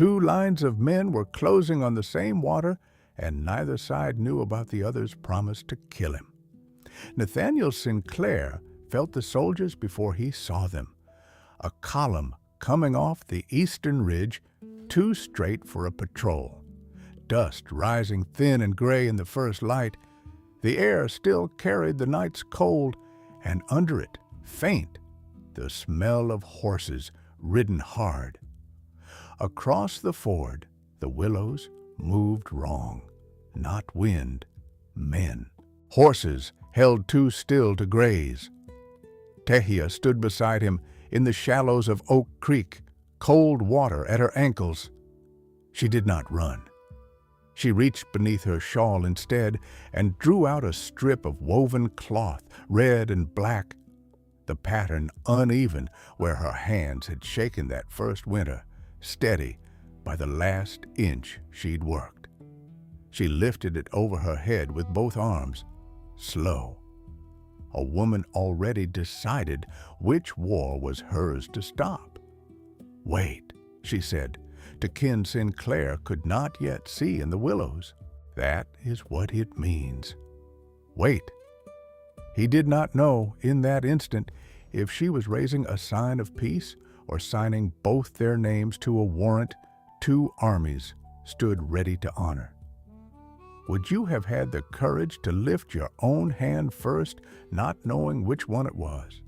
2 lines of men were closing on the same water, and neither side knew about the other's promise to kill him. Nathaniel Sinclair felt the soldiers before he saw them. A column coming off the eastern ridge, too straight for a patrol. Dust rising thin and gray in the first light. The air still carried the night's cold, and under it, faint, the smell of horses ridden hard. Across the ford, the willows moved wrong. Not wind, men. Horses held too still to graze. Tehya stood beside him in the shallows of Oak Creek, cold water at her ankles. She did not run. She reached beneath her shawl instead and drew out a strip of woven cloth, red and black, the pattern uneven where her hands had shaken that first winter, steady by the last inch she'd worked. She lifted it over her head with both arms, slow. A woman already decided which war was hers to stop. "Wait," she said, to kin Sinclair could not yet see in the willows. "That is what it means. Wait." He did not know in that instant if she was raising a sign of peace or signing both their names to a warrant 2 armies stood ready to honor. Would you have had the courage to lift your own hand first, not knowing which one it was?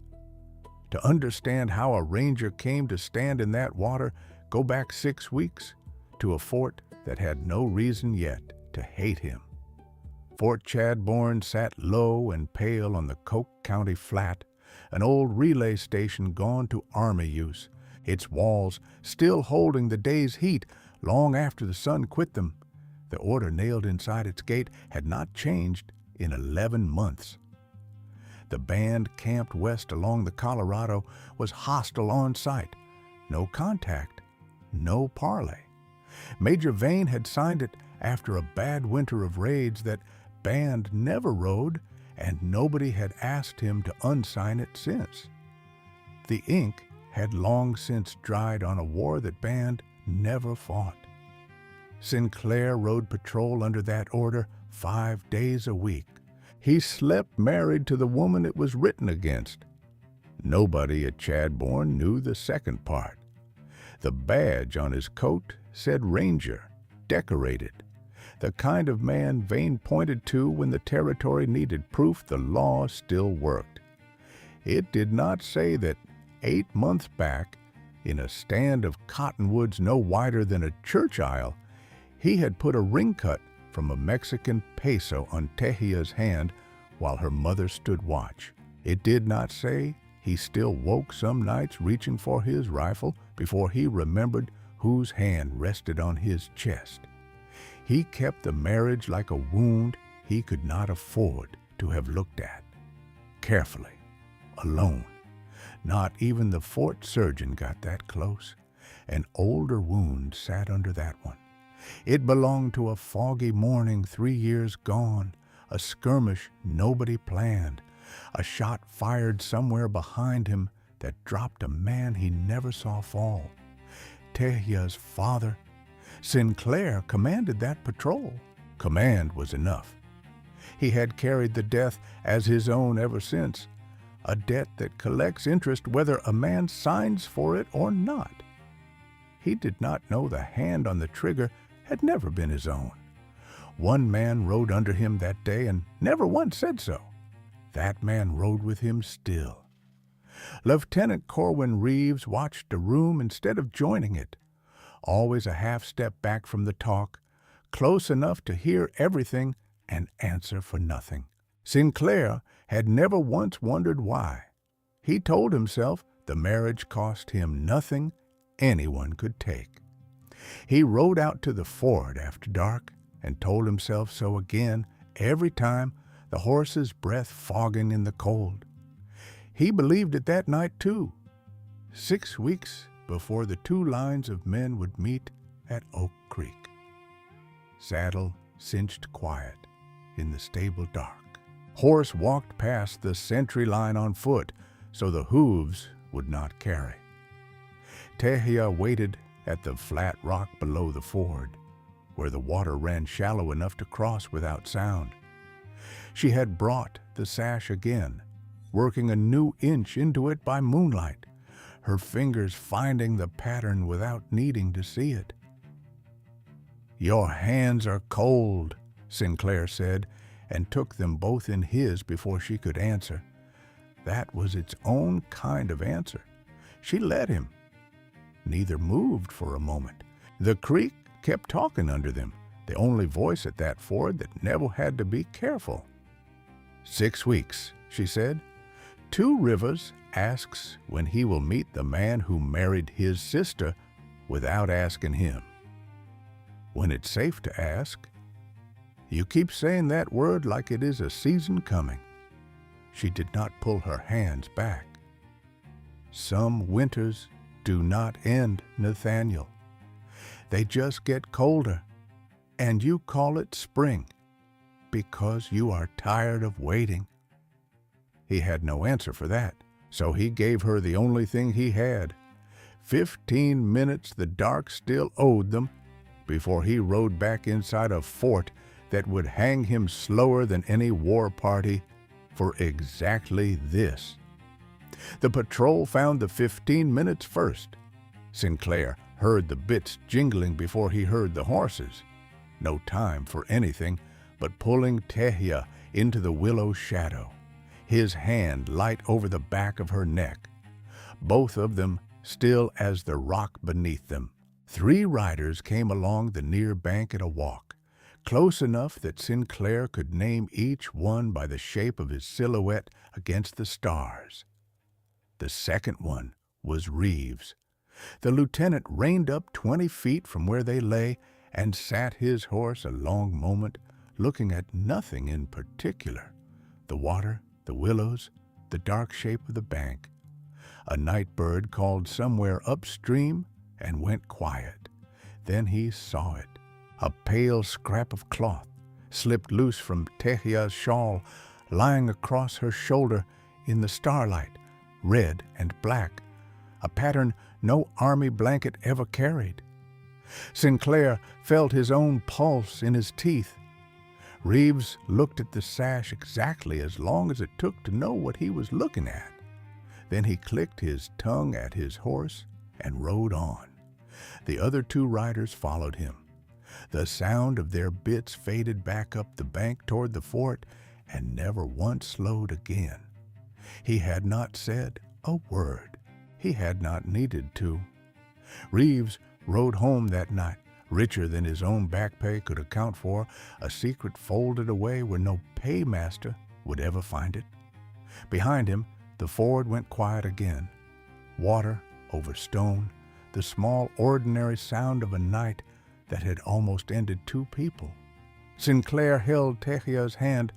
To understand how a ranger came to stand in that water, go back 6 weeks, to a fort that had no reason yet to hate him. Fort Chadbourne sat low and pale on the Coke County flat, an old relay station gone to Army use, its walls still holding the day's heat long after the sun quit them. The order nailed inside its gate had not changed in 11 months. The band camped west along the Colorado was hostile on sight. No contact, no parley. Major Vane had signed it after a bad winter of raids that band never rode, and nobody had asked him to unsign it since. The ink had long since dried on a war that band never fought. Sinclair rode patrol under that order 5 days a week. He slept married to the woman it was written against. Nobody at Chadbourne knew the second part. The badge on his coat said Ranger, decorated, the kind of man Vane pointed to when the territory needed proof the law still worked. It did not say that 8 months back, in a stand of cottonwoods no wider than a church aisle, he had put a ring cut from a Mexican peso on Tehya's hand while her mother stood watch. It did not say he still woke some nights reaching for his rifle before he remembered whose hand rested on his chest. He kept the marriage like a wound he could not afford to have looked at. Carefully, alone. Not even the fort surgeon got that close. An older wound sat under that one. It belonged to a foggy morning 3 years gone, a skirmish nobody planned, a shot fired somewhere behind him that dropped a man he never saw fall. Tehya's father. Sinclair commanded that patrol. Command was enough. He had carried the death as his own ever since, a debt that collects interest whether a man signs for it or not. He did not know the hand on the trigger had never been his own. One man rode under him that day and never once said so. That man rode with him still. Lieutenant Corwin Reeves watched a room instead of joining it, always a half step back from the talk, close enough to hear everything and answer for nothing. Sinclair had never once wondered why. He told himself the marriage cost him nothing anyone could take. He rode out to the ford after dark and told himself so again every time, the horse's breath fogging in the cold. He believed it that night too, 6 weeks before the 2 lines of men would meet at Oak Creek. Saddle cinched quiet in the stable dark. Horse walked past the sentry line on foot so the hooves would not carry. Tehya waited at the flat rock below the ford, where the water ran shallow enough to cross without sound. She had brought the sash again, working a new inch into it by moonlight, her fingers finding the pattern without needing to see it. "Your hands are cold," Sinclair said, and took them both in his before she could answer. That was its own kind of answer. She let him. Neither moved for a moment. The creek kept talking under them, the only voice at that ford that never had to be careful. 6 weeks, she said. 2 Rivers asks when he will meet the man who married his sister without asking him. When it's safe to ask. You keep saying that word like it is a season coming. She did not pull her hands back. Some winters do not end, Nathaniel. They just get colder, and you call it spring because you are tired of waiting. He had no answer for that, so he gave her the only thing he had. 15 minutes the dark still owed them before he rode back inside a fort that would hang him slower than any war party for exactly this. The patrol found the 15 minutes first. Sinclair heard the bits jingling before he heard the horses. No time for anything but pulling Tehya into the willow shadow, his hand light over the back of her neck, both of them still as the rock beneath them. 3 riders came along the near bank at a walk, close enough that Sinclair could name each one by the shape of his silhouette against the stars. The second one was Reeves. The lieutenant reined up 20 feet from where they lay and sat his horse a long moment, looking at nothing in particular. The water, the willows, the dark shape of the bank. A night bird called somewhere upstream and went quiet. Then he saw it. A pale scrap of cloth slipped loose from Tehya's shawl, lying across her shoulder in the starlight, red and black, a pattern no army blanket ever carried. Sinclair felt his own pulse in his teeth. Reeves looked at the sash exactly as long as it took to know what he was looking at. Then he clicked his tongue at his horse and rode on. The other 2 riders followed him. The sound of their bits faded back up the bank toward the fort and never once slowed again. He had not said a word. He had not needed to. Reeves rode home that night, richer than his own back pay could account for, a secret folded away where no paymaster would ever find it. Behind him, the ford went quiet again. Water over stone, the small ordinary sound of a night that had almost ended 2 people. Sinclair held Tehya's hand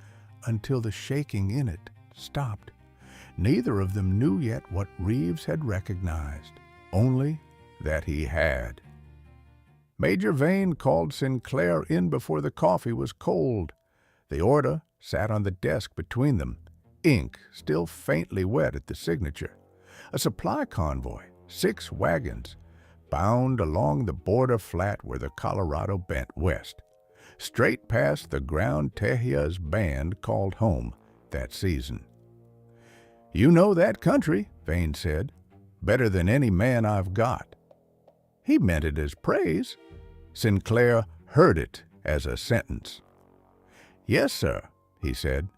until the shaking in it stopped. Neither of them knew yet what Reeves had recognized, only that he had. Major Vane called Sinclair in before the coffee was cold. The order sat on the desk between them, ink still faintly wet at the signature. A supply convoy, 6 wagons, bound along the border flat where the Colorado bent west, straight past the ground Tehya's band called home that season. "You know that country," Vane said, "better than any man I've got." He meant it as praise. Sinclair heard it as a sentence. "Yes, sir," he said.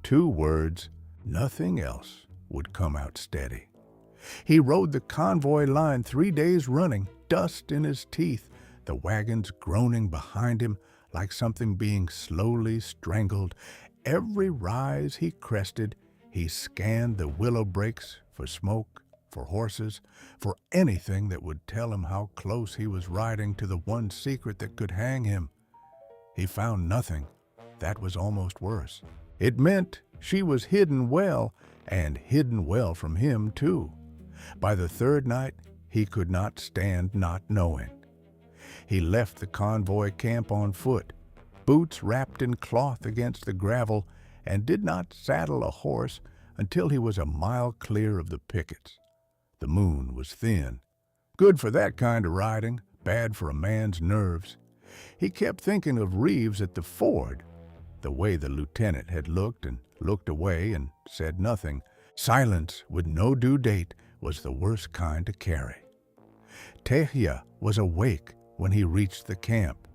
2 words, nothing else would come out steady. He rode the convoy line 3 days running, dust in his teeth, the wagons groaning behind him like something being slowly strangled. Every rise he crested, he scanned the willow brakes for smoke, for horses, for anything that would tell him how close he was riding to the one secret that could hang him. He found nothing. That was almost worse. It meant she was hidden well, and hidden well from him, too. By the 3rd night, he could not stand not knowing. He left the convoy camp on foot, boots wrapped in cloth against the gravel, and did not saddle a horse until he was a mile clear of the pickets. The moon was thin. Good for that kind of riding, bad for a man's nerves. He kept thinking of Reeves at the ford, the way the lieutenant had looked and looked away and said nothing. Silence with no due date was the worst kind to carry. Tehya was awake when he reached the camp.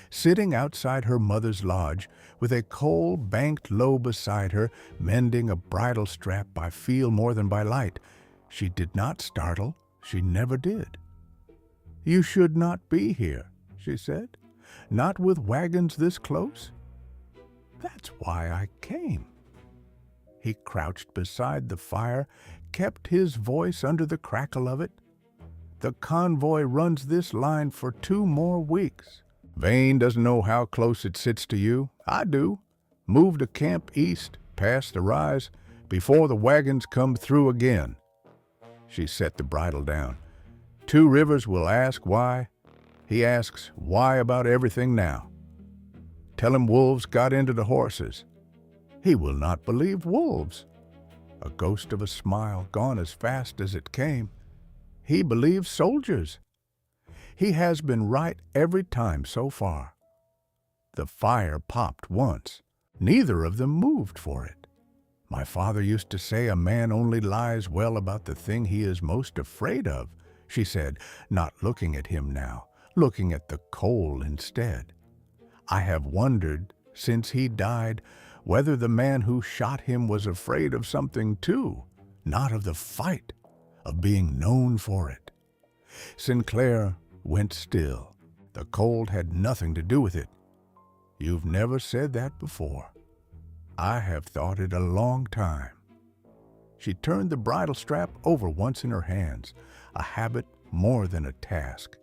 Sitting outside her mother's lodge, with a coal banked low beside her, mending a bridle strap by feel more than by light, she did not startle. She never did. "You should not be here," she said. "Not with wagons this close." "That's why I came." He crouched beside the fire, kept his voice under the crackle of it. "The convoy runs this line for 2 more weeks. Vane doesn't know how close it sits to you. I do. Move to camp east, past the rise, before the wagons come through again." She set the bridle down. "Two Rivers will ask why. He asks why about everything now. Tell him wolves got into the horses. He will not believe wolves." A ghost of a smile gone as fast as it came. "He believes soldiers. He has been right every time so far." The fire popped once. Neither of them moved for it. "My father used to say a man only lies well about the thing he is most afraid of," she said, not looking at him now, looking at the coal instead. "I have wondered, since he died, whether the man who shot him was afraid of something too, not of the fight, of being known for it." Sinclair went still. The cold had nothing to do with it. "You've never said that before." "I have thought it a long time." She turned the bridle strap over once in her hands, a habit more than a task.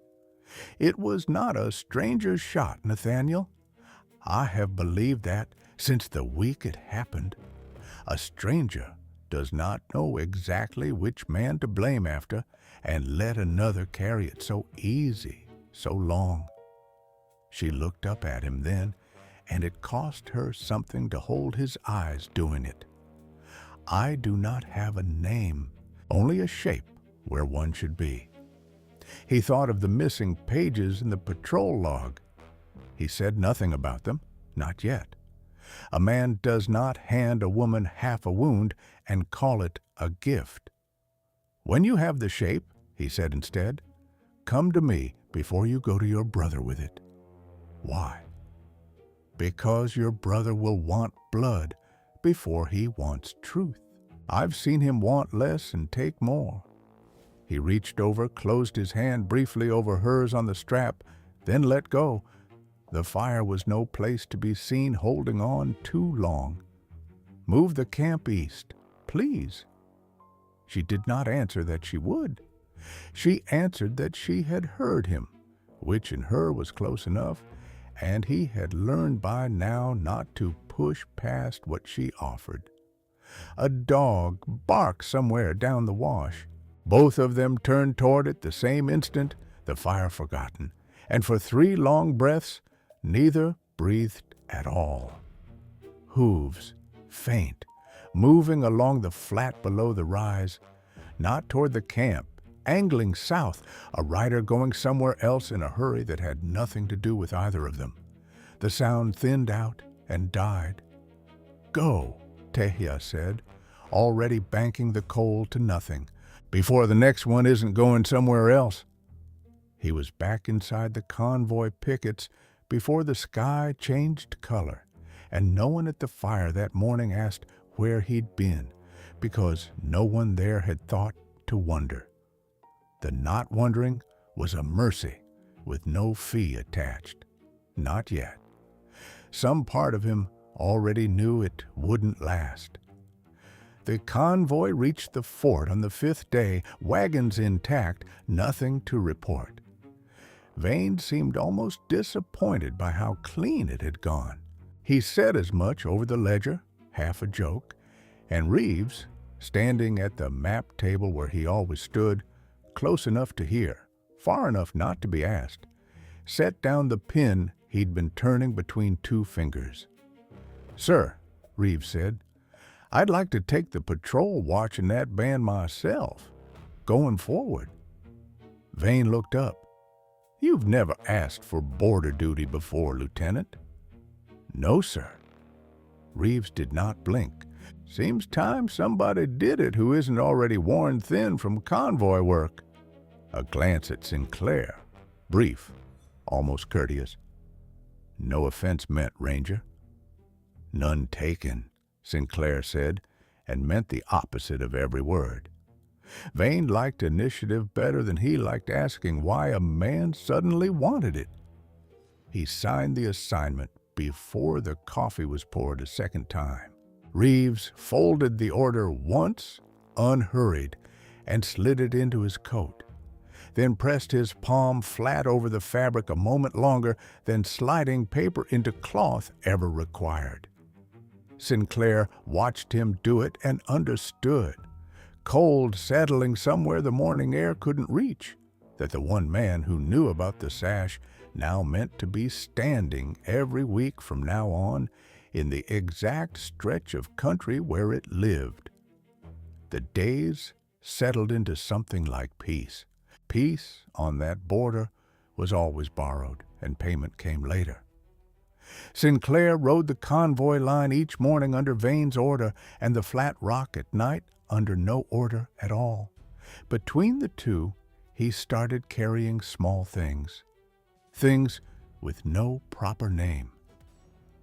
"It was not a stranger's shot, Nathaniel. I have believed that since the week it happened. A stranger does not know exactly which man to blame after, and let another carry it so easy, so long." She looked up at him then, and it cost her something to hold his eyes doing it. "I do not have a name, only a shape where one should be." He thought of the missing pages in the patrol log. He said nothing about them, not yet. A man does not hand a woman half a wound and call it a gift. "When you have the shape," he said instead, "come to me before you go to your brother with it." "Why?" "Because your brother will want blood before he wants truth. I've seen him want less and take more." He reached over, closed his hand briefly over hers on the strap, then let go. The fire was no place to be seen holding on too long. "Move the camp east, please." She did not answer that she would. She answered that she had heard him, which in her was close enough, and he had learned by now not to push past what she offered. A dog barked somewhere down the wash. Both of them turned toward it the same instant, the fire forgotten, and for 3 long breaths, neither breathed at all. Hooves, faint, moving along the flat below the rise, not toward the camp, angling south, a rider going somewhere else in a hurry that had nothing to do with either of them. The sound thinned out and died. "Go," Tehya said, already banking the coal to nothing, "before the next one isn't going somewhere else." He was back inside the convoy pickets before the sky changed color, and no one at the fire that morning asked where he'd been, because no one there had thought to wonder. The not wondering was a mercy with no fee attached. Not yet. Some part of him already knew it wouldn't last. The convoy reached the fort on the 5th day, wagons intact, nothing to report. Vane seemed almost disappointed by how clean it had gone. He said as much over the ledger, half a joke, and Reeves, standing at the map table where he always stood, close enough to hear, far enough not to be asked, set down the pen he'd been turning between 2 fingers. "Sir," Reeves said, "I'd like to take the patrol watch in that band myself, going forward." Vane looked up. "You've never asked for border duty before, Lieutenant." "No, sir." Reeves did not blink. "Seems time somebody did it who isn't already worn thin from convoy work." A glance at Sinclair, brief, almost courteous. "No offense meant, Ranger." "None taken," Sinclair said, and meant the opposite of every word. Vane liked initiative better than he liked asking why a man suddenly wanted it. He signed the assignment before the coffee was poured a second time. Reeves folded the order once, unhurried, and slid it into his coat, then pressed his palm flat over the fabric a moment longer than sliding paper into cloth ever required. Sinclair watched him do it and understood, cold settling somewhere the morning air couldn't reach, that the one man who knew about the sash now meant to be standing every week from now on in the exact stretch of country where it lived. The days settled into something like peace. Peace on that border was always borrowed, and payment came later. Sinclair rode the convoy line each morning under Vane's order, and the Flat Rock at night under no order at all. Between the two, he started carrying small things with no proper name.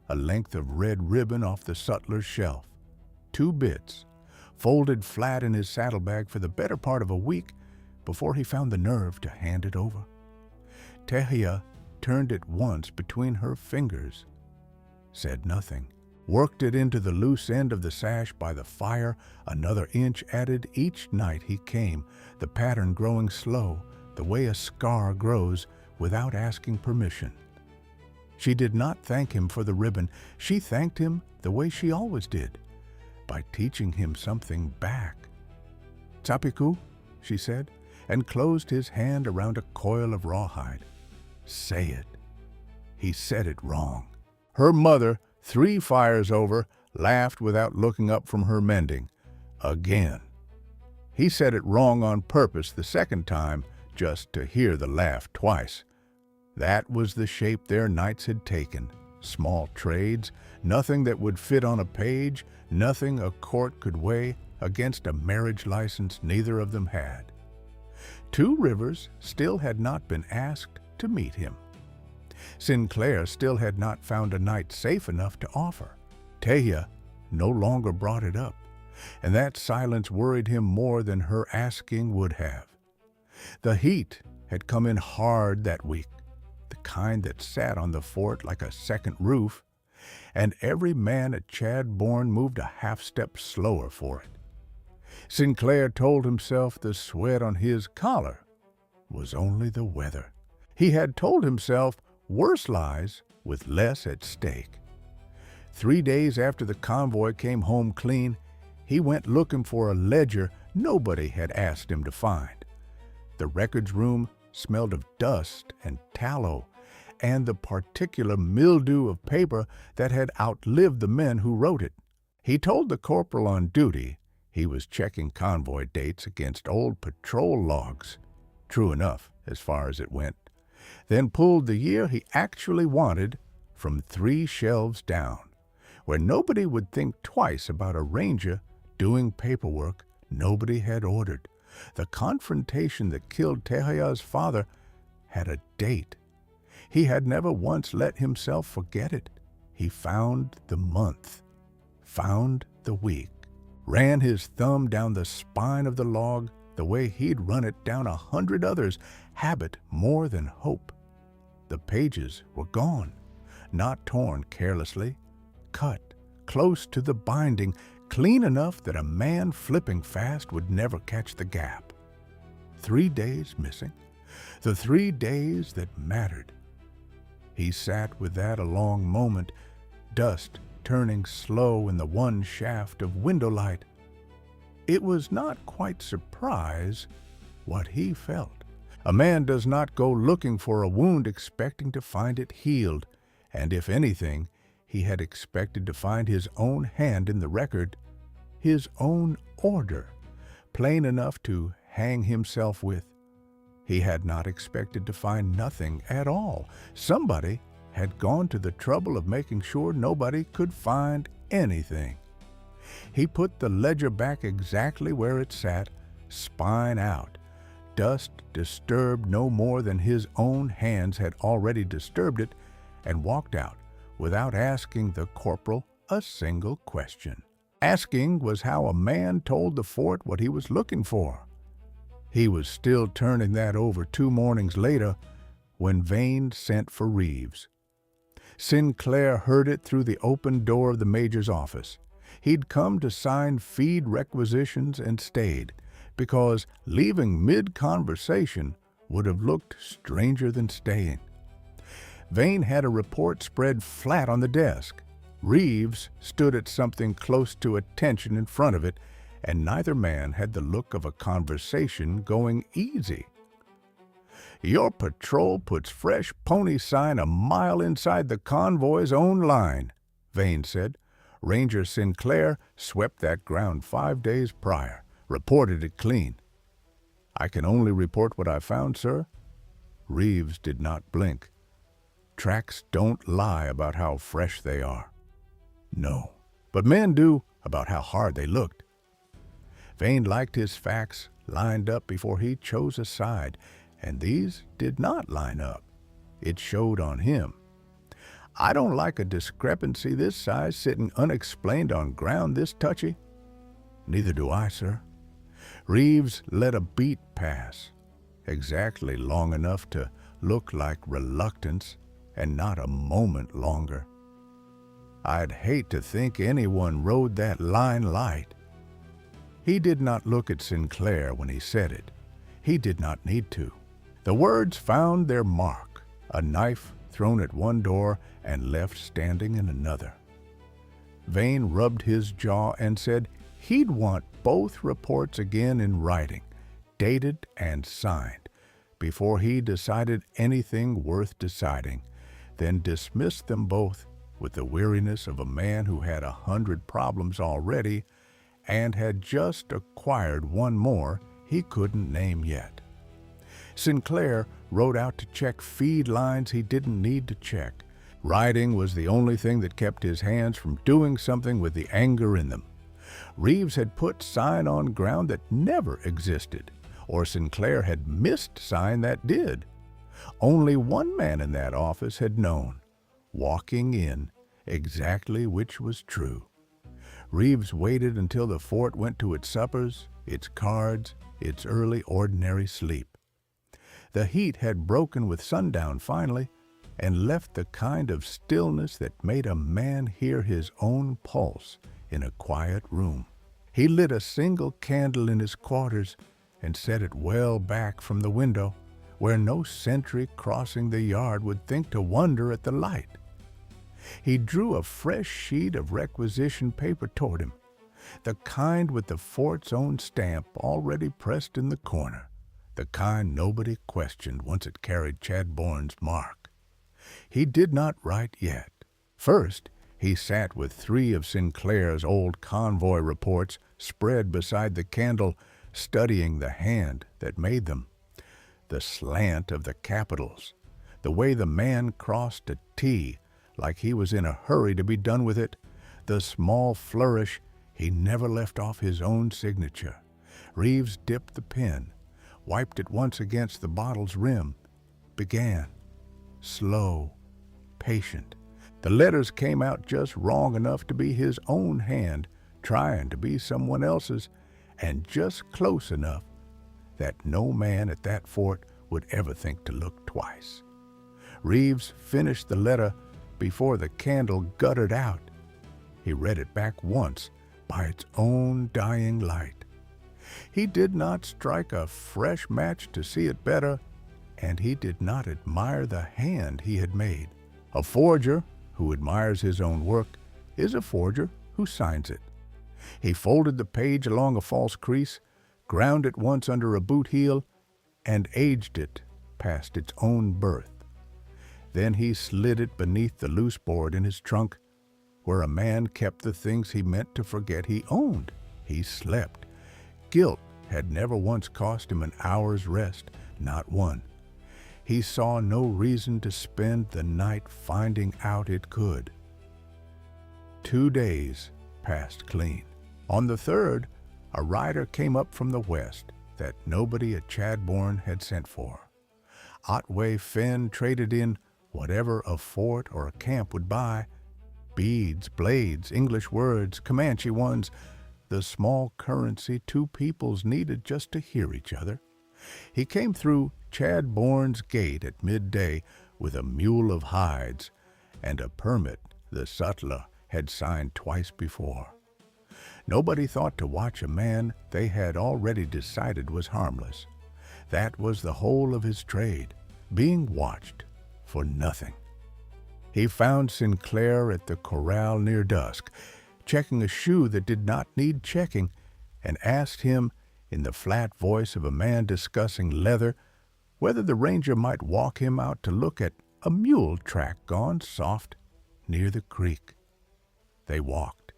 A length of red ribbon off the sutler's shelf, 2 bits, folded flat in his saddlebag for the better part of a week before he found the nerve to hand it over. Tehya turned it once between her fingers, said nothing, worked it into the loose end of the sash by the fire, another inch added each night he came, the pattern growing slow, the way a scar grows without asking permission. She did not thank him for the ribbon. She thanked him the way she always did, by teaching him something back. "Tsapiku," she said, and closed his hand around a coil of rawhide. "Say it." He said it wrong. Her mother, 3 fires over, laughed without looking up from her mending. Again. He said it wrong on purpose the second time, just to hear the laugh twice. That was the shape their nights had taken. Small trades, nothing that would fit on a page, nothing a court could weigh against a marriage license neither of them had. 2 Rivers still had not been asked to meet him. Sinclair still had not found a night safe enough to offer. Tehya no longer brought it up, and that silence worried him more than her asking would have. The heat had come in hard that week, the kind that sat on the fort like a second roof, and every man at Chadbourne moved a half-step slower for it. Sinclair told himself the sweat on his collar was only the weather. He had told himself worse lies with less at stake. 3 days after the convoy came home clean, he went looking for a ledger nobody had asked him to find. The records room smelled of dust and tallow and the particular mildew of paper that had outlived the men who wrote it. He told the corporal on duty he was checking convoy dates against old patrol logs. True enough, as far as it went. Then pulled the year he actually wanted from 3 shelves down, where nobody would think twice about a ranger doing paperwork nobody had ordered. The confrontation that killed Tehya's father had a date. He had never once let himself forget it. He found the month, found the week, ran his thumb down the spine of the log the way he'd run it down 100 others, habit more than hope. The pages were gone, not torn carelessly, cut close to the binding, clean enough that a man flipping fast would never catch the gap. 3 days missing, the 3 days that mattered. He sat with that a long moment, dust turning slow in the one shaft of window light. It was not quite surprise what he felt. A man does not go looking for a wound expecting to find it healed, and if anything, he had expected to find his own hand in the record, his own order, plain enough to hang himself with. He had not expected to find nothing at all. Somebody had gone to the trouble of making sure nobody could find anything. He put the ledger back exactly where it sat, spine out. Dust disturbed no more than his own hands had already disturbed it, and walked out without asking the corporal a single question. Asking was how a man told the fort what he was looking for. He was still turning that over 2 mornings later when Vane sent for Reeves. Sinclair heard it through the open door of the major's office. He'd come to sign feed requisitions and stayed, because leaving mid-conversation would have looked stranger than staying. Vane had a report spread flat on the desk. Reeves stood at something close to attention in front of it, and neither man had the look of a conversation going easy. "Your patrol puts fresh pony sign a mile inside the convoy's own line," Vane said. "Ranger Sinclair swept that ground 5 days prior. Reported it clean." "I can only report what I found, sir." Reeves did not blink. "Tracks don't lie about how fresh they are." "No, but men do about how hard they looked." Vane liked his facts lined up before he chose a side, and these did not line up. It showed on him. "I don't like a discrepancy this size sitting unexplained on ground this touchy." "Neither do I, sir." Reeves let a beat pass, exactly long enough to look like reluctance, and not a moment longer. "I'd hate to think anyone rode that line light." He did not look at Sinclair when he said it. He did not need to. The words found their mark, a knife thrown at one door and left standing in another. Vane rubbed his jaw and said he'd want both reports again in writing, dated and signed, before he decided anything worth deciding, then dismissed them both with the weariness of a man who had 100 problems already and had just acquired one more he couldn't name yet. Sinclair rode out to check feed lines he didn't need to check. Riding was the only thing that kept his hands from doing something with the anger in them. Reeves had put sign on ground that never existed, or Sinclair had missed sign that did. Only one man in that office had known, walking in, exactly which was true. Reeves waited until the fort went to its suppers, its cards, its early ordinary sleep. The heat had broken with sundown finally, and left the kind of stillness that made a man hear his own pulse in a quiet room. He lit a single candle in his quarters and set it well back from the window, where no sentry crossing the yard would think to wonder at the light. He drew a fresh sheet of requisition paper toward him, the kind with the fort's own stamp already pressed in the corner, the kind nobody questioned once it carried Chadbourne's mark. He did not write yet. First, he sat with 3 of Sinclair's old convoy reports spread beside the candle, studying the hand that made them, the slant of the capitals, the way the man crossed a T like he was in a hurry to be done with it, the small flourish he never left off his own signature. Reeves dipped the pen, wiped it once against the bottle's rim, began. Slow, patient. The letters came out just wrong enough to be his own hand, trying to be someone else's, and just close enough that no man at that fort would ever think to look twice. Reeves finished the letter before the candle guttered out. He read it back once by its own dying light. He did not strike a fresh match to see it better, and he did not admire the hand he had made. A forger who admires his own work is a forger who signs it. He folded the page along a false crease, ground it once under a boot heel, and aged it past its own birth. Then he slid it beneath the loose board in his trunk, where a man kept the things he meant to forget he owned. He slept. Guilt had never once cost him an hour's rest, not one. He saw no reason to spend the night finding out it could. 2 days passed clean. On the third, a rider came up from the west that nobody at Chadbourne had sent for. Otway Fenn traded in whatever a fort or a camp would buy: beads, blades, English words, Comanche ones, the small currency two peoples needed just to hear each other. He came through Chadbourne's gate at midday with a mule of hides and a permit the sutler had signed twice before. Nobody thought to watch a man they had already decided was harmless. That was the whole of his trade, being watched for nothing. He found Sinclair at the corral near dusk, checking a shoe that did not need checking, and asked him, in the flat voice of a man discussing leather, whether the ranger might walk him out to look at a mule track gone soft near the creek. They walked.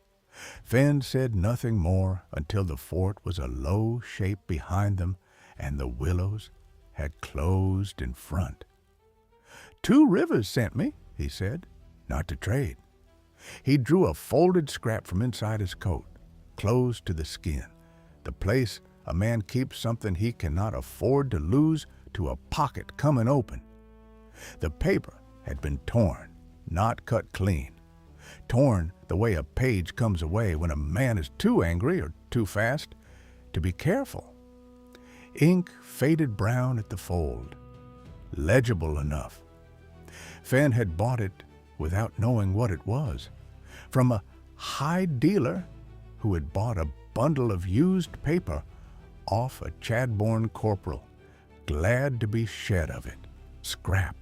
Fenn said nothing more until the fort was a low shape behind them and the willows had closed in front. "2 Rivers sent me," he said, "not to trade." He drew a folded scrap from inside his coat, closed to the skin, the place a man keeps something he cannot afford to lose to a pocket coming open. The paper had been torn, not cut clean. Torn the way a page comes away when a man is too angry or too fast to be careful. Ink faded brown at the fold, legible enough. Fenn had bought it without knowing what it was, from a hide dealer who had bought a bundle of used paper off a Chadbourne corporal, glad to be shed of it, scrap,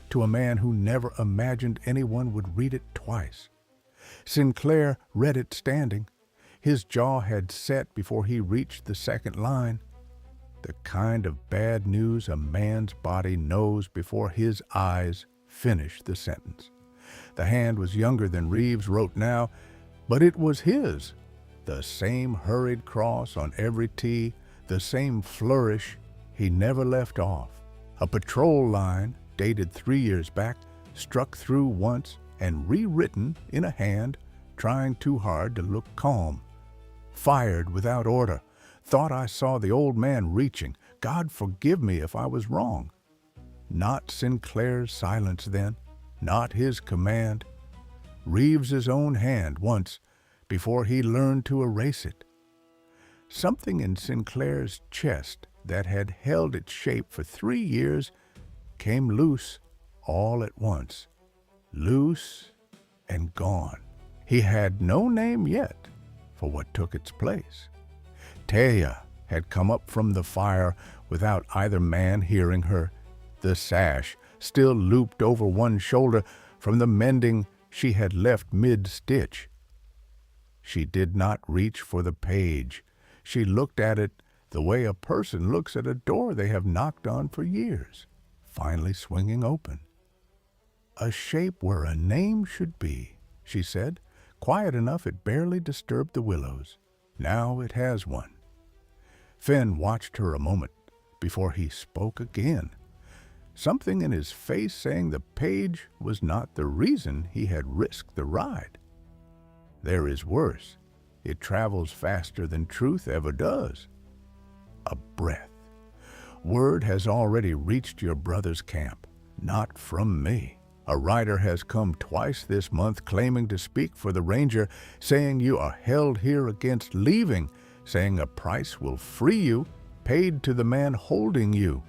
to a man who never imagined anyone would read it twice. Sinclair read it standing. His jaw had set before he reached the second line. The kind of bad news a man's body knows before his eyes finish the sentence. The hand was younger than Reeves wrote now, but it was his. The same hurried cross on every T, the same flourish he never left off. A patrol line, dated 3 years back, struck through once and rewritten in a hand, trying too hard to look calm. Fired without order. Thought I saw the old man reaching. God forgive me if I was wrong. Not Sinclair's silence then, not his command. Reeves's own hand once, before he learned to erase it. Something in Sinclair's chest that had held its shape for 3 years came loose all at once. Loose and gone. He had no name yet for what took its place. Tehya had come up from the fire without either man hearing her, the sash still looped over one shoulder from the mending she had left mid-stitch. She did not reach for the page. She looked at it the way a person looks at a door they have knocked on for years, finally swinging open. "A shape where a name should be," she said, quiet enough it barely disturbed the willows. "Now it has one." Fenn watched her a moment before he spoke again, something in his face saying the page was not the reason he had risked the ride. "There is worse. It travels faster than truth ever does." A breath. "Word has already reached your brother's camp, not from me. A rider has come twice this month claiming to speak for the ranger, saying you are held here against leaving, saying a price will free you, paid to the man holding you."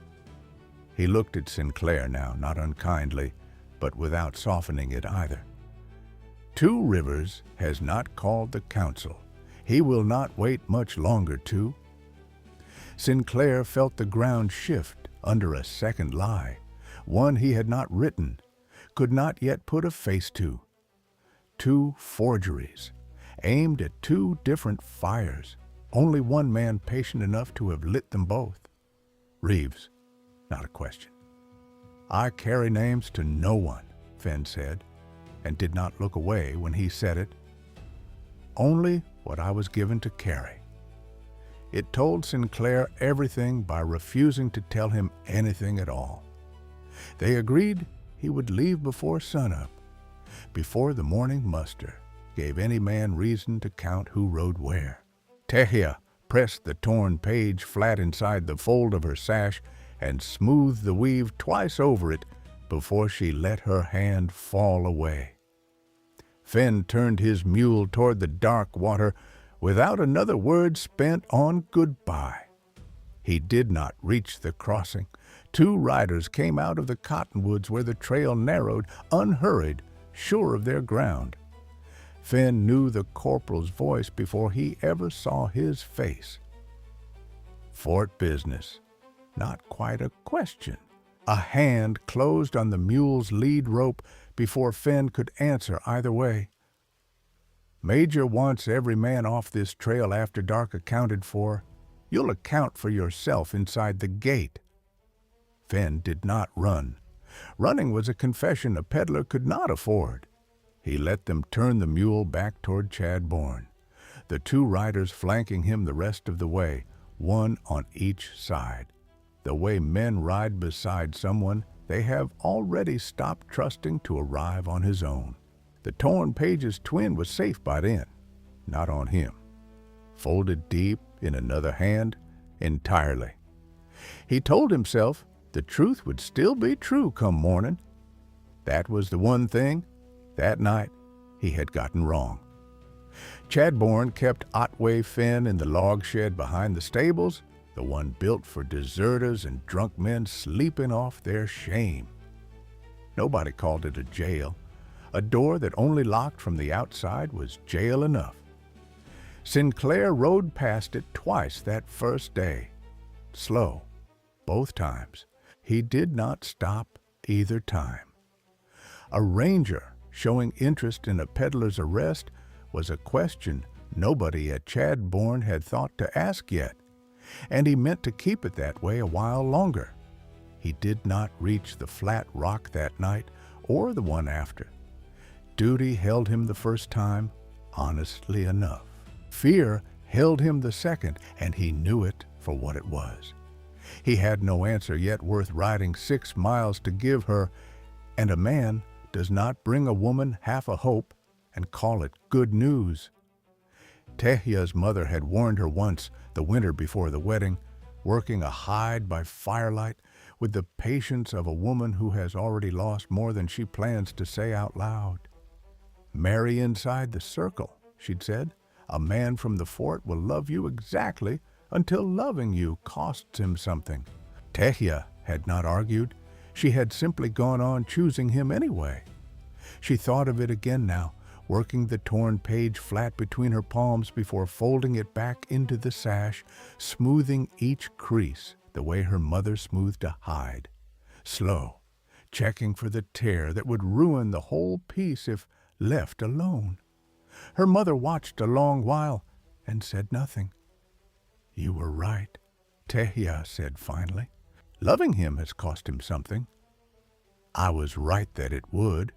He looked at Sinclair now, not unkindly, but without softening it either. "2 Rivers has not called the council. He will not wait much longer to." Sinclair felt the ground shift under a second lie, one he had not written, could not yet put a face to. 2 forgeries, aimed at 2 different fires, only one man patient enough to have lit them both. Reeves, not a question. "I carry names to no one," Fenn said, and did not look away when he said it. "Only what I was given to carry." It told Sinclair everything by refusing to tell him anything at all. They agreed he would leave before sunup, before the morning muster gave any man reason to count who rode where. Tehya pressed the torn page flat inside the fold of her sash and smoothed the weave twice over it before she let her hand fall away. Finn turned his mule toward the dark water without another word spent on goodbye. He did not reach the crossing. Two riders came out of the cottonwoods where the trail narrowed, unhurried, sure of their ground. Finn knew the corporal's voice before he ever saw his face. Fort business. Not quite a question. A hand closed on the mule's lead rope before Finn could answer either way. Major wants every man off this trail after dark accounted for. You'll account for yourself inside the gate. Finn did not run. Running was a confession a peddler could not afford. He let them turn the mule back toward Chadbourne, the two riders flanking him the rest of the way, one on each side. The way men ride beside someone they have already stopped trusting to arrive on his own. The torn page's twin was safe by then, not on him. Folded deep in another hand, entirely. He told himself the truth would still be true come morning. That was the one thing, that night, he had gotten wrong. Chadbourne kept Otway Finn in the log shed behind the stables, the one built for deserters and drunk men sleeping off their shame. Nobody called it a jail. A door that only locked from the outside was jail enough. Sinclair rode past it twice that first day. Slow, both times. He did not stop either time. A ranger showing interest in a peddler's arrest was a question nobody at Chadbourne had thought to ask yet, and he meant to keep it that way a while longer. He did not reach the flat rock that night or the one after. Duty held him the first time, honestly enough. Fear held him the second, and he knew it for what it was. He had no answer yet worth riding 6 miles to give her, and a man does not bring a woman half a hope and call it good news. Tehya's mother had warned her once, the winter before the wedding, working a hide by firelight with the patience of a woman who has already lost more than she plans to say out loud. Marry inside the circle, she'd said. A man from the fort will love you exactly until loving you costs him something. Tehya had not argued. She had simply gone on choosing him anyway. She thought of it again now, working the torn page flat between her palms before folding it back into the sash, smoothing each crease the way her mother smoothed a hide. Slow, checking for the tear that would ruin the whole piece if left alone. Her mother watched a long while and said nothing. "You were right," Tehya said finally. "Loving him has cost him something." "I was right that it would."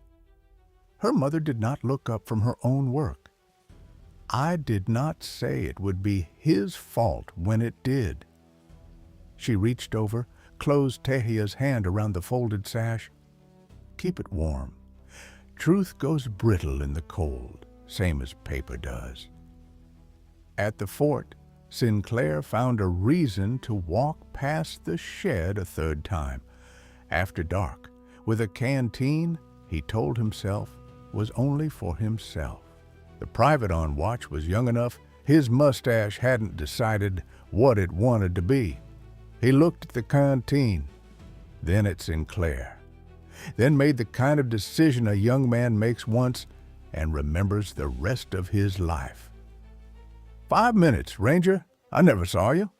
Her mother did not look up from her own work. "I did not say it would be his fault when it did." She reached over, closed Tehya's hand around the folded sash. "Keep it warm. Truth goes brittle in the cold, same as paper does." At the fort, Sinclair found a reason to walk past the shed a third time. After dark, with a canteen, he told himself, was only for himself. The private on watch was young enough, his mustache hadn't decided what it wanted to be. He looked at the canteen, then at Sinclair, then made the kind of decision a young man makes once and remembers the rest of his life. 5 minutes, Ranger. I never saw you."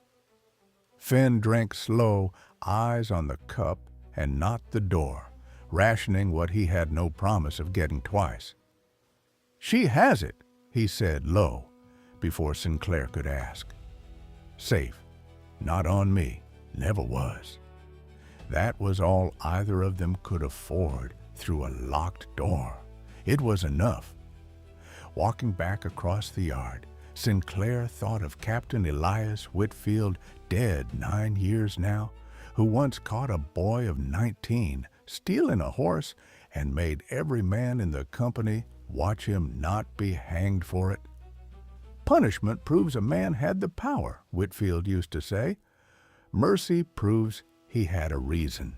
Finn drank slow, eyes on the cup and not the door, rationing what he had no promise of getting twice. "She has it," he said low, before Sinclair could ask. "Safe. Not on me. Never was." That was all either of them could afford through a locked door. It was enough. Walking back across the yard, Sinclair thought of Captain Elias Whitfield, dead 9 years now, who once caught a boy of 19 stealing a horse and made every man in the company watch him not be hanged for it. Punishment proves a man had the power, Whitfield used to say. Mercy proves he had a reason.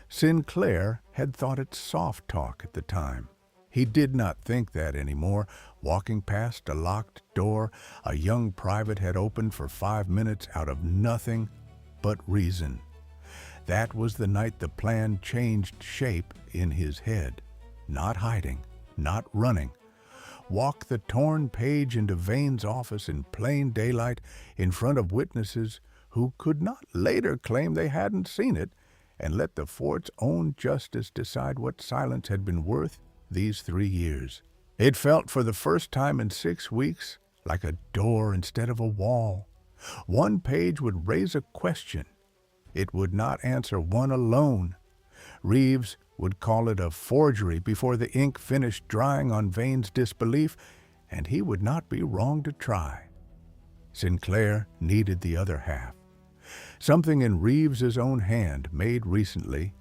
Sinclair had thought it soft talk at the time. He did not think that anymore. Walking past a locked door a young private had opened for 5 minutes out of nothing but reason. That was the night the plan changed shape in his head. Not hiding, not running. Walk the torn page into Vane's office in plain daylight in front of witnesses who could not later claim they hadn't seen it, and let the fort's own justice decide what silence had been worth these 3 years. It felt for the first time in 6 weeks like a door instead of a wall. One page would raise a question. It would not answer one alone. Reeves would call it a forgery before the ink finished drying on Vane's disbelief, and he would not be wrong to try. Sinclair needed the other half. Something in Reeves's own hand made recently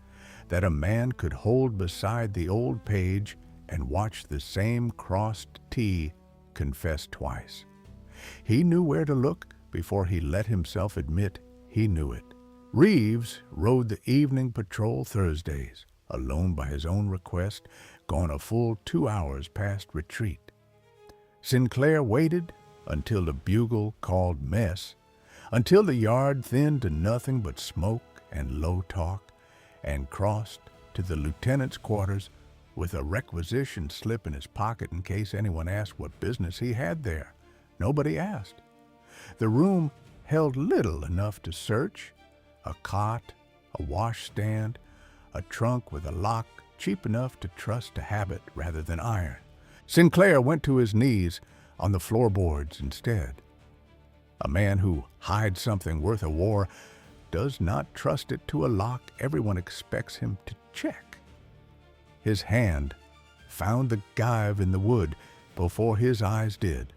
that a man could hold beside the old page and watch the same crossed T confess twice. He knew where to look before he let himself admit he knew it. Reeves rode the evening patrol Thursdays, alone by his own request, gone a full 2 hours past retreat. Sinclair waited until the bugle called mess, until the yard thinned to nothing but smoke and low talk, and crossed to the lieutenant's quarters with a requisition slip in his pocket in case anyone asked what business he had there. Nobody asked. The room held little enough to search: a cot, a washstand, a trunk with a lock cheap enough to trust to habit rather than iron. Sinclair went to his knees on the floorboards instead. A man who hides something worth a war does not trust it to a lock everyone expects him to check. His hand found the gyve in the wood before his eyes did.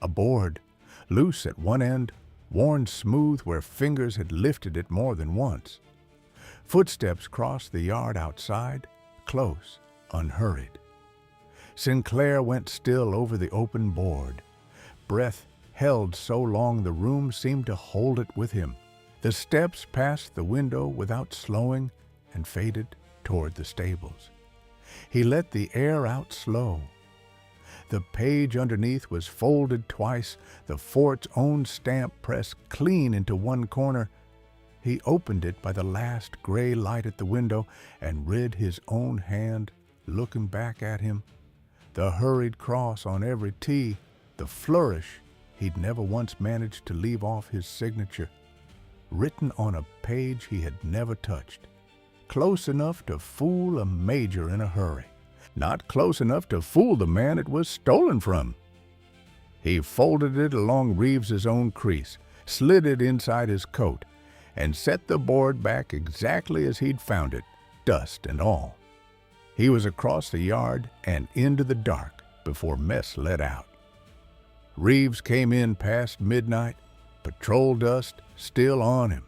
A board, loose at one end, worn smooth where fingers had lifted it more than once. Footsteps crossed the yard outside, close, unhurried. Sinclair went still over the open board. Breath held so long the room seemed to hold it with him. The steps passed the window without slowing and faded toward the stables. He let the air out slow. The page underneath was folded twice, the fort's own stamp pressed clean into one corner. He opened it by the last gray light at the window and read his own hand looking back at him. The hurried cross on every T, the flourish he'd never once managed to leave off his signature, written on a page he had never touched. Close enough to fool a major in a hurry, not close enough to fool the man it was stolen from. He folded it along Reeves's own crease, slid it inside his coat, and set the board back exactly as he'd found it, dust and all. He was across the yard and into the dark before mess let out. Reeves came in past midnight, patrol dust still on him,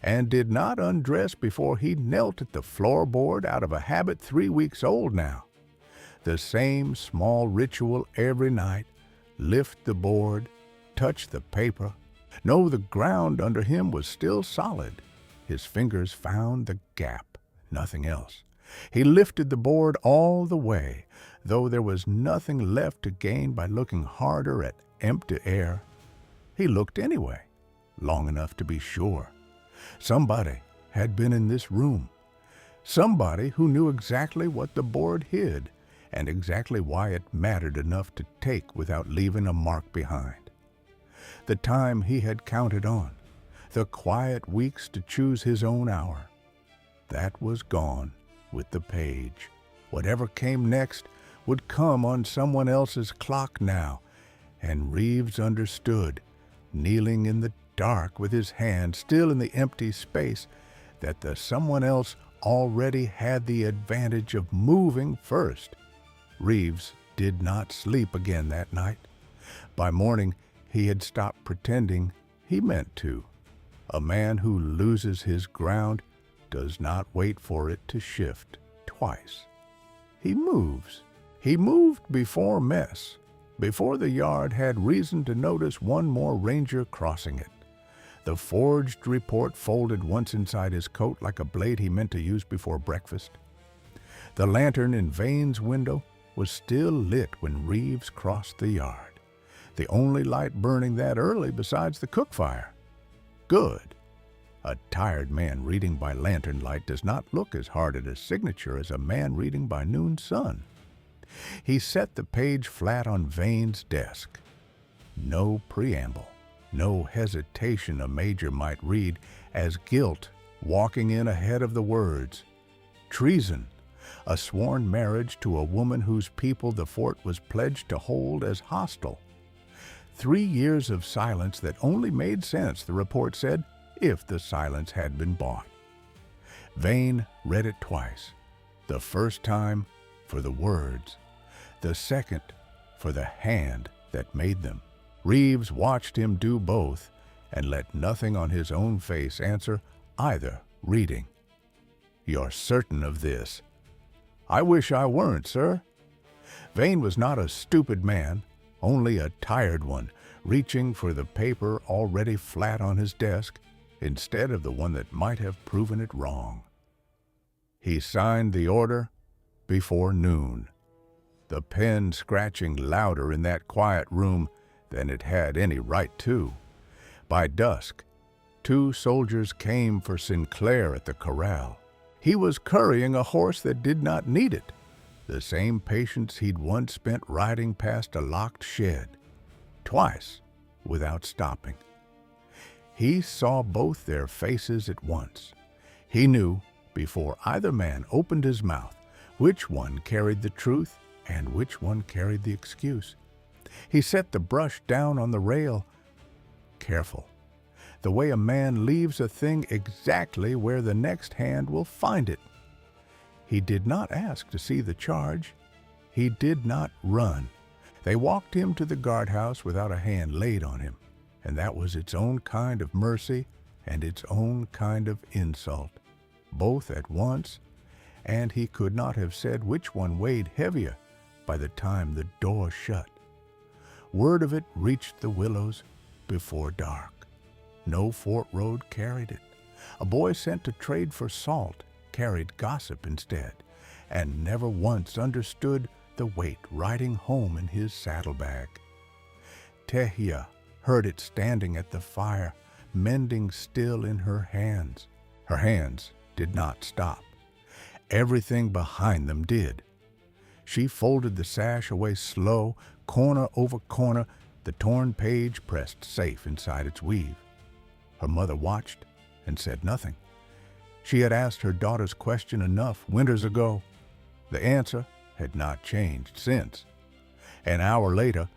and did not undress before he knelt at the floorboard out of a habit 3 weeks old now. The same small ritual every night: lift the board, touch the paper, know the ground under him was still solid. His fingers found the gap, nothing else. He lifted the board all the way, though there was nothing left to gain by looking harder at empty air. He looked anyway, long enough to be sure. Somebody had been in this room. Somebody who knew exactly what the board hid and exactly why it mattered enough to take without leaving a mark behind. The time he had counted on, the quiet weeks to choose his own hour, that was gone with the page. Whatever came next would come on someone else's clock now, and Reeves understood, kneeling in the dark with his hand still in the empty space, that the someone else already had the advantage of moving first. Reeves did not sleep again that night. By morning, he had stopped pretending he meant to. A man who loses his ground does not wait for it to shift twice. He moves. He moved before mess, before the yard had reason to notice one more ranger crossing it. The forged report folded once inside his coat like a blade he meant to use before breakfast. The lantern in Vane's window was still lit when Reeves crossed the yard, the only light burning that early besides the cook fire. Good. A tired man reading by lantern light does not look as hard at a signature as a man reading by noon sun. He set the page flat on Vane's desk. No preamble, no hesitation a major might read as guilt walking in ahead of the words. Treason, a sworn marriage to a woman whose people the fort was pledged to hold as hostile. 3 years of silence that only made sense, the report said, if the silence had been bought. Vane read it twice. The first time for the words, the second for the hand that made them. Reeves watched him do both and let nothing on his own face answer either reading. You're certain of this? I wish I weren't, sir. Vane was not a stupid man, only a tired one, reaching for the paper already flat on his desk instead of the one that might have proven it wrong. He signed the order before noon, the pen scratching louder in that quiet room than it had any right to. By dusk, 2 soldiers came for Sinclair at the corral. He was currying a horse that did not need it, the same patience he'd once spent riding past a locked shed, twice without stopping. He saw both their faces at once. He knew, before either man opened his mouth, which one carried the truth and which one carried the excuse. He set the brush down on the rail. Careful, the way a man leaves a thing exactly where the next hand will find it. He did not ask to see the charge. He did not run. They walked him to the guardhouse without a hand laid on him, and that was its own kind of mercy and its own kind of insult, both at once, and he could not have said which one weighed heavier by the time the door shut. Word of it reached the Willows before dark. No fort road carried it. A boy sent to trade for salt carried gossip instead, and never once understood the weight riding home in his saddlebag. Tehya heard it standing at the fire, mending still in her hands. Her hands did not stop. Everything behind them did. She folded the sash away slow, corner over corner, the torn page pressed safe inside its weave. Her mother watched and said nothing. She had asked her daughter's question enough winters ago. The answer had not changed since. An hour later,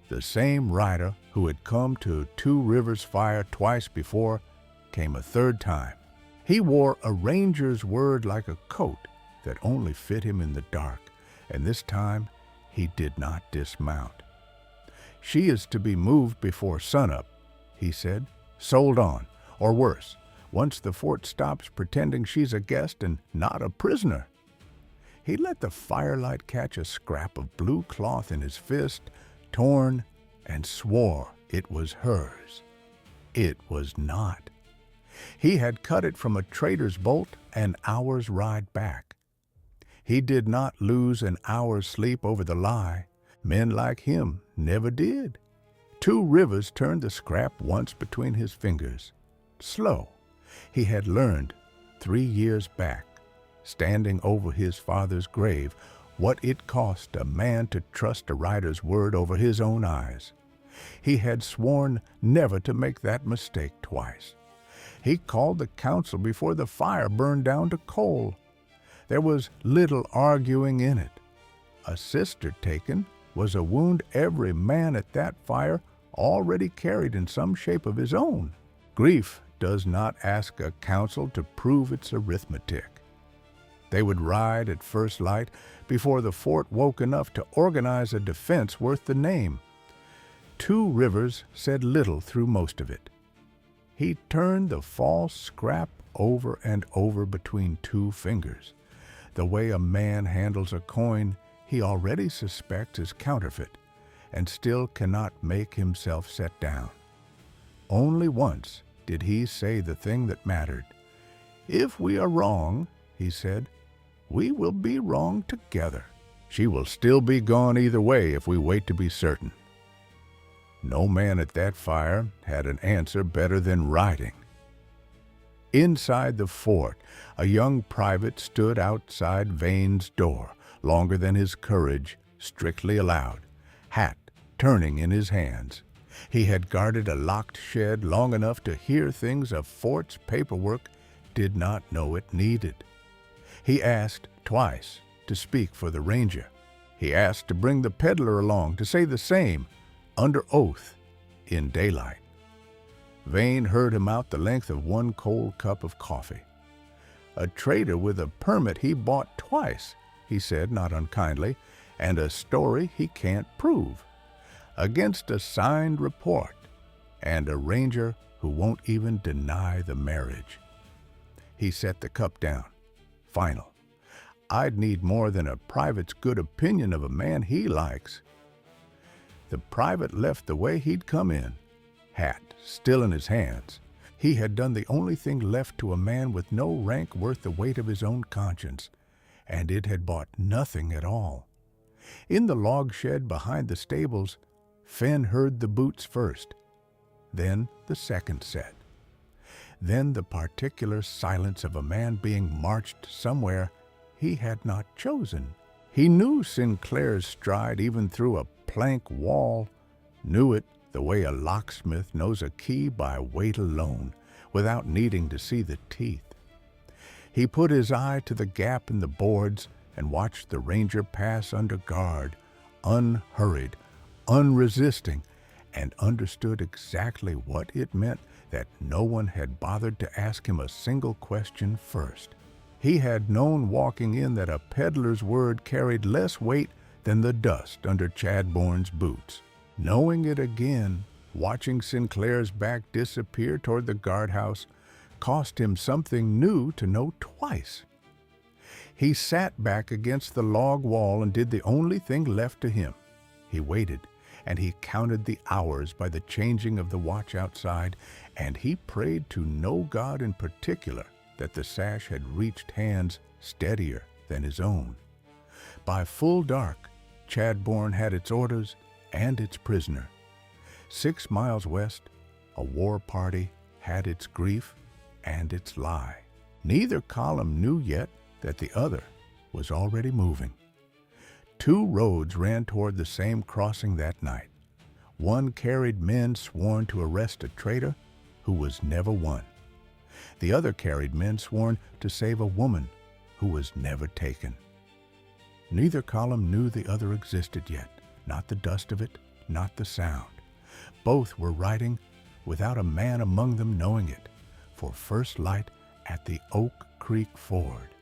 the same rider who had come to Two Rivers fire twice before came a third time. He wore a ranger's word like a coat that only fit him in the dark, and this time he did not dismount. She is to be moved before sunup, he said, sold on, or worse, once the fort stops pretending she's a guest and not a prisoner. He let the firelight catch a scrap of blue cloth in his fist, torn, and swore it was hers. It was not. He had cut it from a trader's bolt an hour's ride back. He did not lose an hour's sleep over the lie. Men like him never did. Two Rivers turned the scrap once between his fingers. Slow. He had learned 3 years back, standing over his father's grave, what it cost a man to trust a rider's word over his own eyes. He had sworn never to make that mistake twice. He called the council before the fire burned down to coal. There was little arguing in it. A sister taken was a wound every man at that fire already carried in some shape of his own. Grief does not ask a council to prove its arithmetic. They would ride at first light before the fort woke enough to organize a defense worth the name. Two Rivers said little through most of it. He turned the false scrap over and over between two fingers. The way a man handles a coin he already suspects is counterfeit, and still cannot make himself set down. Only once did he say the thing that mattered. "If we are wrong," he said, "we will be wrong together. She will still be gone either way if we wait to be certain." No man at that fire had an answer better than riding. Inside the fort, a young private stood outside Vane's door, longer than his courage strictly allowed, hat turning in his hands. He had guarded a locked shed long enough to hear things a fort's paperwork did not know it needed. He asked twice to speak for the ranger. He asked to bring the peddler along to say the same, under oath, in daylight. Vane heard him out the length of one cold cup of coffee. "A traitor with a permit he bought twice," he said, not unkindly, "and a story he can't prove. Against a signed report, and a ranger who won't even deny the marriage." He set the cup down. Final. "I'd need more than a private's good opinion of a man he likes." The private left the way he'd come in, hat still in his hands. He had done the only thing left to a man with no rank worth the weight of his own conscience, and it had bought nothing at all. In the log shed behind the stables, Finn heard the boots first, then the second set. Then the particular silence of a man being marched somewhere he had not chosen. He knew Sinclair's stride even through a plank wall, knew it the way a locksmith knows a key by weight alone, without needing to see the teeth. He put his eye to the gap in the boards and watched the ranger pass under guard, unhurried, unresisting, and understood exactly what it meant that no one had bothered to ask him a single question first. He had known walking in that a peddler's word carried less weight than the dust under Chadbourne's boots. Knowing it again, watching Sinclair's back disappear toward the guardhouse, cost him something new to know twice. He sat back against the log wall and did the only thing left to him. He waited, and he counted the hours by the changing of the watch outside, and he prayed to no god in particular that the sash had reached hands steadier than his own. By full dark, Chadbourne had its orders and its prisoner. 6 miles west, a war party had its grief and its lie. Neither column knew yet that the other was already moving. 2 roads ran toward the same crossing that night. One carried men sworn to arrest a traitor who was never won. The other carried men sworn to save a woman who was never taken. Neither column knew the other existed yet, not the dust of it, not the sound. Both were riding without a man among them knowing it, for first light at the Oak Creek Ford.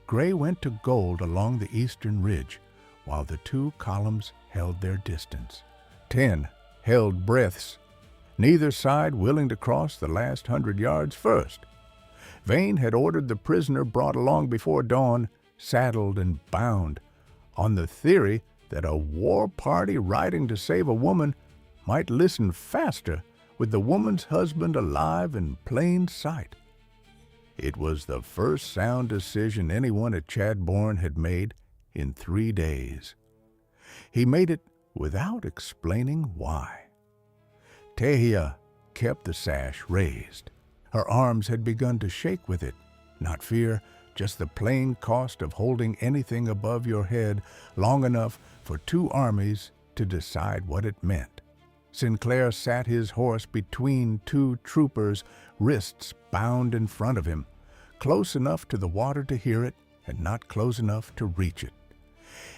Gray went to gold along the eastern ridge, while the 2 columns held their distance. 10 held breaths, neither side willing to cross the last 100 yards first. Vane had ordered the prisoner brought along before dawn, saddled and bound, on the theory that a war party riding to save a woman might listen faster with the woman's husband alive in plain sight. It was the first sound decision anyone at Chadbourne had made in 3 days. He made it without explaining why. Tehya kept the sash raised. Her arms had begun to shake with it, not fear, just the plain cost of holding anything above your head long enough for 2 armies to decide what it meant. Sinclair sat his horse between 2 troopers, wrists bound in front of him, close enough to the water to hear it and not close enough to reach it.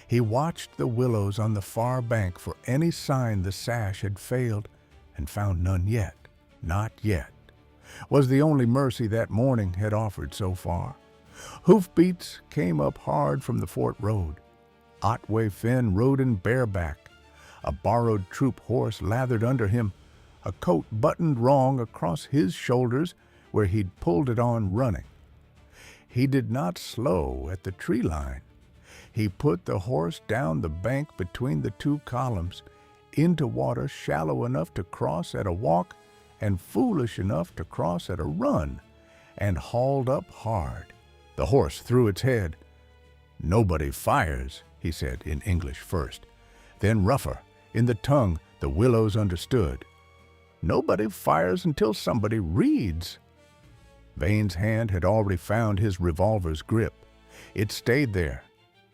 He watched the willows on the far bank for any sign the sash had failed, and found none yet. Not yet was the only mercy that morning had offered so far. Hoofbeats came up hard from the fort road. Otway Finn rode in bareback. A borrowed troop horse lathered under him, a coat buttoned wrong across his shoulders where he'd pulled it on running. He did not slow at the tree line. He put the horse down the bank between the two columns, into water shallow enough to cross at a walk and foolish enough to cross at a run, and hauled up hard. The horse threw its head. "Nobody fires," he said in English first. Then rougher, in the tongue the willows understood. "Nobody fires until somebody reads." Vane's hand had already found his revolver's grip. It stayed there.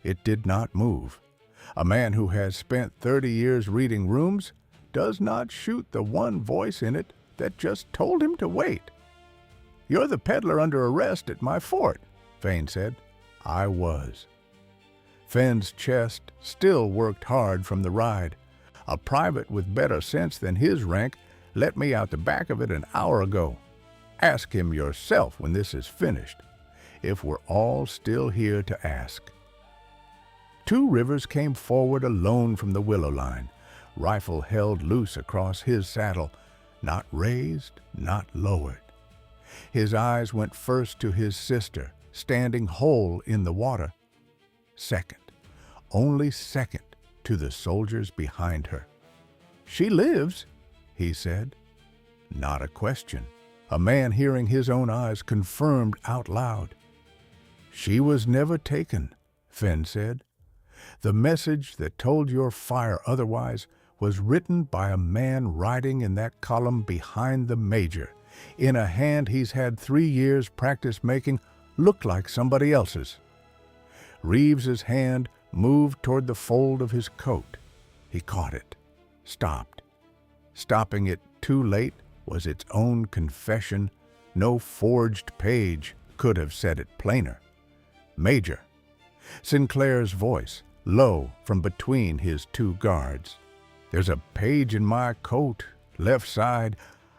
It did not move. A man who has spent 30 years reading rooms does not shoot the one voice in it that just told him to wait. "You're the peddler under arrest at my fort," Vane said. "I was." Fenn's chest still worked hard from the ride. "A private with better sense than his rank let me out the back of it an hour ago. Ask him yourself when this is finished, if we're all still here to ask." Two Rivers came forward alone from the willow line, rifle held loose across his saddle, not raised, not lowered. His eyes went first to his sister, standing whole in the water. Second, only second, to the soldiers behind her. "She lives," he said. Not a question. A man hearing his own eyes confirmed out loud. "She was never taken," Fenn said. "The message that told your fire otherwise was written by a man riding in that column behind the major, in a hand he's had 3 years practice making look like somebody else's." Reeves's hand moved toward the fold of his coat. He caught it, stopped. Stopping it too late was its own confession. No forged page could have said it plainer. "Major." Sinclair's voice, low from between his two guards. "There's a page in my coat, left side.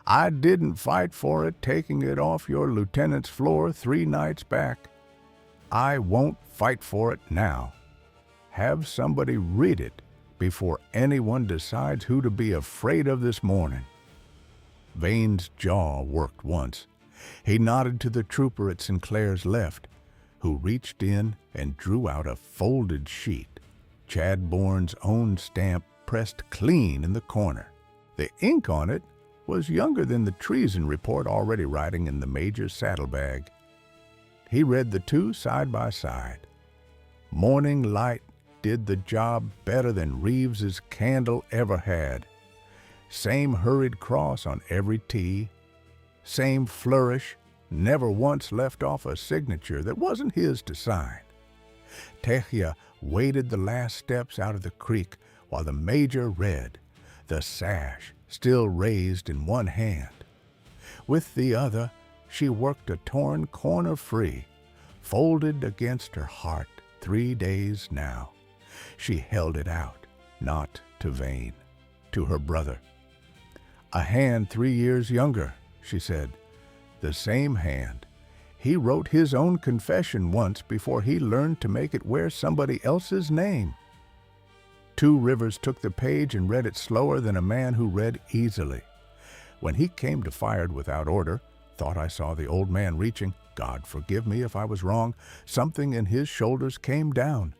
I didn't fight for it, taking it off your lieutenant's floor 3 nights back. I won't fight for it now. Have somebody read it before anyone decides who to be afraid of this morning." Vane's jaw worked once. He nodded to the trooper at Sinclair's left, who reached in and drew out a folded sheet, Chadbourne's own stamp pressed clean in the corner. The ink on it was younger than the treason report already riding in the major's saddlebag. He read the two side by side. Morning light did the job better than Reeves's candle ever had. Same hurried cross on every T, same flourish, never once left off a signature that wasn't his to sign. Tehya waded the last steps out of the creek while the major read, the sash still raised in one hand. With the other, she worked a torn corner free, folded against her heart 3 days now. She held it out, not to Vane, to her brother. "A hand 3 years younger," she said. "The same hand. He wrote his own confession once before he learned to make it wear somebody else's name." Two Rivers took the page and read it slower than a man who read easily. When he came to fired without order, thought I saw the old man reaching, God forgive me if I was wrong, something in his shoulders came down.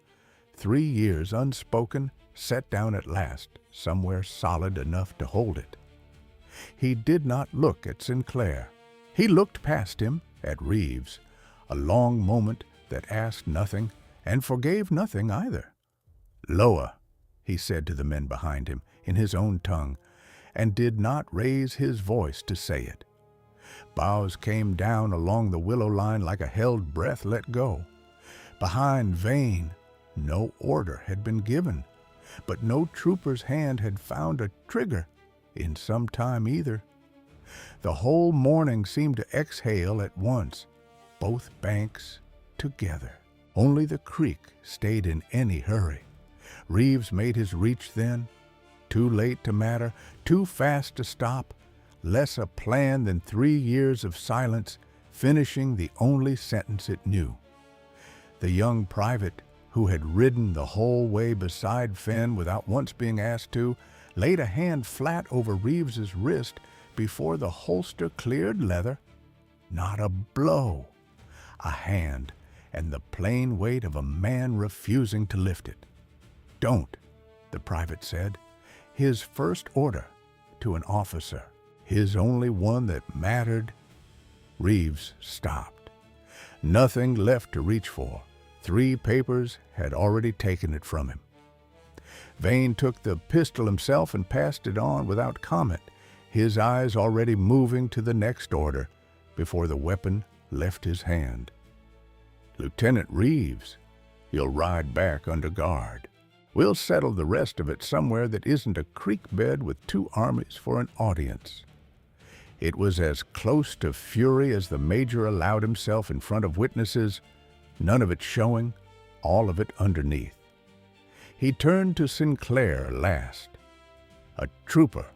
3 years unspoken, set down at last, somewhere solid enough to hold it. He did not look at Sinclair. He looked past him at Reeves, a long moment that asked nothing and forgave nothing either. "Loa," he said to the men behind him in his own tongue, and did not raise his voice to say it. Boughs came down along the willow line like a held breath let go. Behind Vane, no order had been given, but no trooper's hand had found a trigger in some time either. The whole morning seemed to exhale at once, both banks together. Only the creek stayed in any hurry. Reeves made his reach then, too late to matter, too fast to stop, less a plan than 3 years of silence, finishing the only sentence it knew. The young private who had ridden the whole way beside Finn without once being asked to, laid a hand flat over Reeves's wrist before the holster cleared leather. Not a blow. A hand, and the plain weight of a man refusing to lift it. "Don't," the private said, his first order to an officer, his only one that mattered. Reeves stopped. Nothing left to reach for. 3 papers had already taken it from him. Vane took the pistol himself and passed it on without comment, his eyes already moving to the next order before the weapon left his hand. "Lieutenant Reeves, you'll ride back under guard. We'll settle the rest of it somewhere that isn't a creek bed with 2 armies for an audience." It was as close to fury as the major allowed himself in front of witnesses, none of it showing, all of it underneath. He turned to Sinclair last. A trooper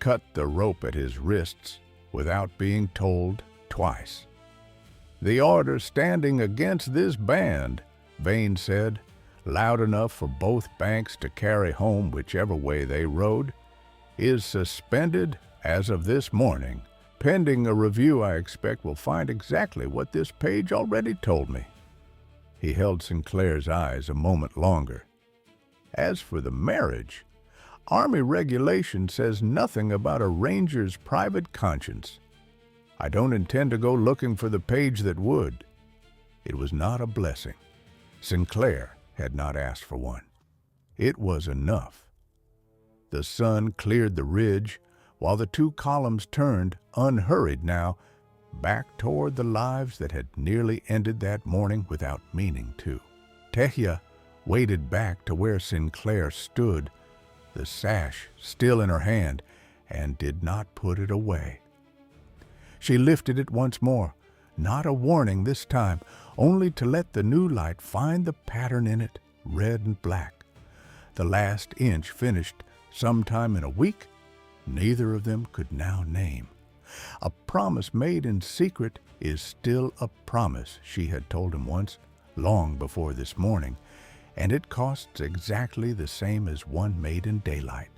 cut the rope at his wrists without being told twice. "The order standing against this band," Vane said, loud enough for both banks to carry home whichever way they rode, "is suspended as of this morning. Pending a review, I expect we'll find exactly what this page already told me." He held Sinclair's eyes a moment longer. "As for the marriage, Army regulation says nothing about a ranger's private conscience. I don't intend to go looking for the page that would." It was not a blessing. Sinclair had not asked for one. It was enough. The sun cleared the ridge, while the 2 columns turned, unhurried now, back toward the lives that had nearly ended that morning without meaning to. Tehya waded back to where Sinclair stood, the sash still in her hand, and did not put it away. She lifted it once more, not a warning this time, only to let the new light find the pattern in it, red and black. The last inch finished sometime in a week, neither of them could now name. A promise made in secret is still a promise, she had told him once, long before this morning, and it costs exactly the same as one made in daylight.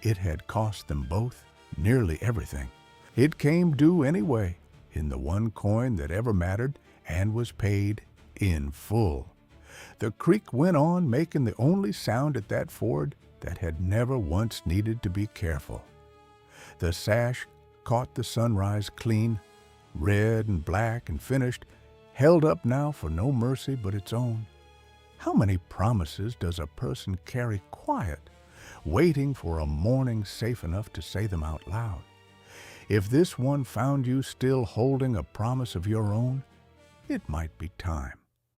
It had cost them both nearly everything. It came due anyway, in the one coin that ever mattered, and was paid in full. The creek went on, making the only sound at that ford that had never once needed to be careful. The sash caught the sunrise clean, red and black and finished, held up now for no mercy but its own. How many promises does a person carry quiet, waiting for a morning safe enough to say them out loud? If this one found you still holding a promise of your own, it might be time.